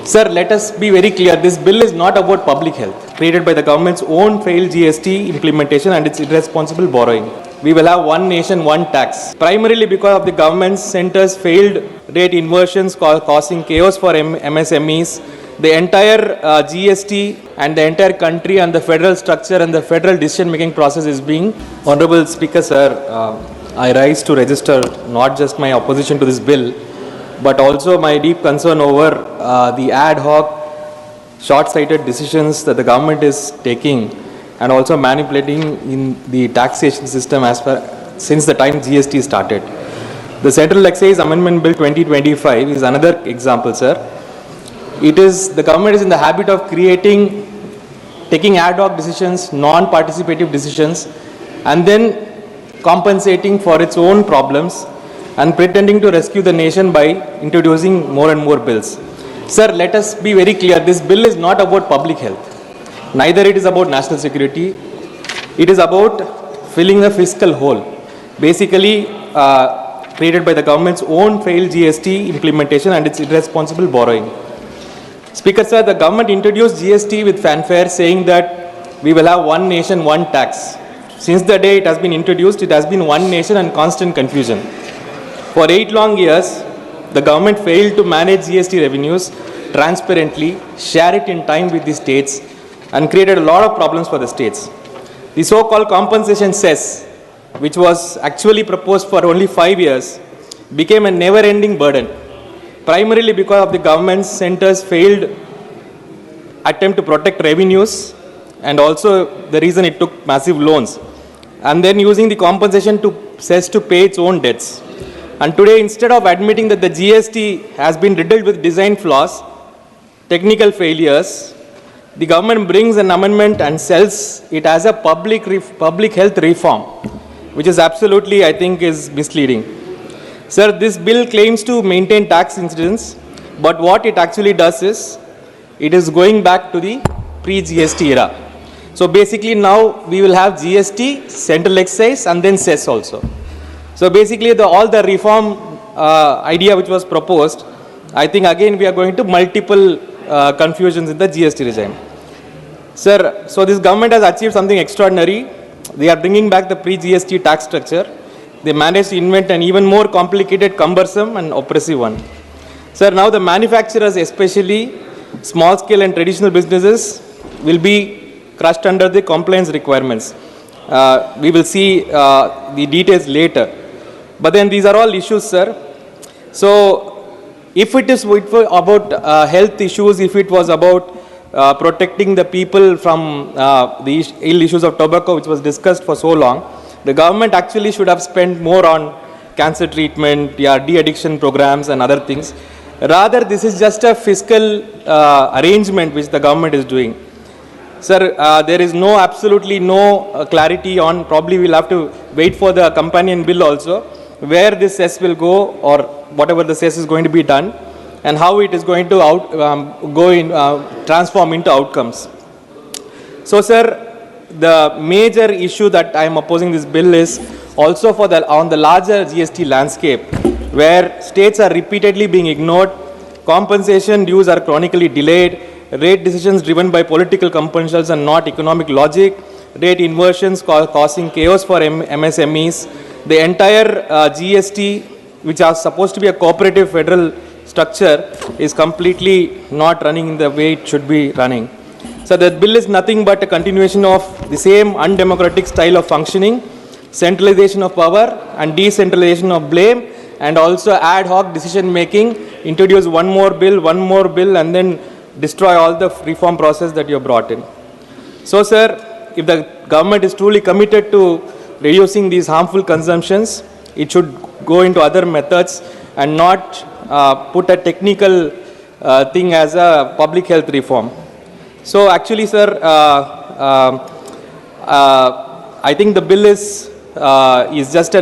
Sir, let us be very clear. This bill is not about public health, created by the government's own failed GST implementation and its irresponsible borrowing. We will have one nation, one tax. Primarily because of the government center's failed rate inversions causing chaos for MSMEs, the entire GST and the entire country and the federal structure and the federal decision-making process is being. Honorable Speaker, sir, I rise to register not just my opposition to this bill, but also my deep concern over the ad hoc, short-sighted decisions that the government is taking and also manipulating in the taxation system since the time GST started. The Central Excise Amendment Bill 2025 is another example, sir. The government is in the habit of taking ad hoc decisions, non-participative decisions, and then compensating for its own problems and pretending to rescue the nation by introducing more and more bills. Sir, let us be very clear. This bill is not about public health. Neither it is about national security. It is about filling a fiscal hole, basically created by the government's own failed GST implementation and its irresponsible borrowing. Speaker, sir, the government introduced GST with fanfare, saying that we will have one nation, one tax. Since the day it has been introduced, it has been one nation and constant confusion. For 8 long years, the government failed to manage GST revenues transparently, share it in time with the states, and created a lot of problems for the states. The so-called compensation cess, which was actually proposed for only 5 years, became a never-ending burden, primarily because of the government center's failed attempt to protect revenues and also the reason it took massive loans, and then using the compensation cess to pay its own debts. And today, instead of admitting that the GST has been riddled with design flaws, technical failures, the government brings an amendment and sells it as a public health reform, which is absolutely, I think, is misleading. Sir, this bill claims to maintain tax incidence, but what it actually does is, it is going back to the pre-GST era. So basically now we will have GST, central excise, and then cess also. So basically all the reform idea which was proposed, I think again we are going to multiple confusions in the GST regime. Sir, so this government has achieved something extraordinary. They are bringing back the pre-GST tax structure. They managed to invent an even more complicated, cumbersome and oppressive one. Sir, now the manufacturers, especially small scale and traditional businesses, will be crushed under the compliance requirements. We will see the details later. But then these are all issues, sir. So if it is about health issues, if it was about protecting the people from the ill issues of tobacco, which was discussed for so long, the government actually should have spent more on cancer treatment, de-addiction programs and other things. Rather, this is just a fiscal arrangement which the government is doing. Sir, there is absolutely no clarity on, probably we'll have to wait for the companion bill also, where this cess will go or whatever the cess is going to be done and how it is going to transform into outcomes. So, sir, the major issue that I am opposing this bill is also on the larger GST landscape, where states are repeatedly being ignored, compensation dues are chronically delayed, rate decisions driven by political compulsions and not economic logic, rate inversions causing chaos for MSMEs, the entire GST, which are supposed to be a cooperative federal structure, is completely not running in the way it should be running. So the bill is nothing but a continuation of the same undemocratic style of functioning, centralization of power and decentralization of blame, and also ad hoc decision making, introduce one more bill and then destroy all the reform process that you have brought in. So, sir, if the government is truly committed to reducing these harmful consumptions, it should go into other methods and not put a technical thing as a public health reform. So, actually, sir, I think the bill is just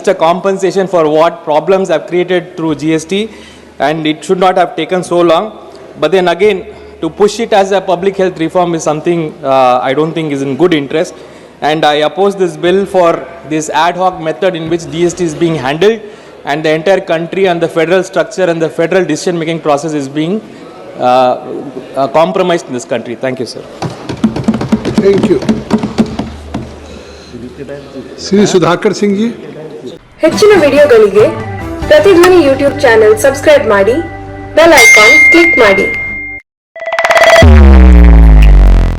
a compensation for what problems have created through GST, and it should not have taken so long. But then again, to push it as a public health reform is something I don't think is in good interest. And I oppose this bill for this ad hoc method in which GST is being handled, and the entire country and the federal structure and the federal decision making process is being compromised in this country. Thank you, sir. Thank you. Sri Sudhakar Singh ji. ಹೆಚ್ಚಿನ ವಿಡಿಯೋಗಳಿಗೆ ಪ್ರತಿಧ್ವನಿ YouTube channel subscribe ಮಾಡಿ, bell icon click ಮಾಡಿ.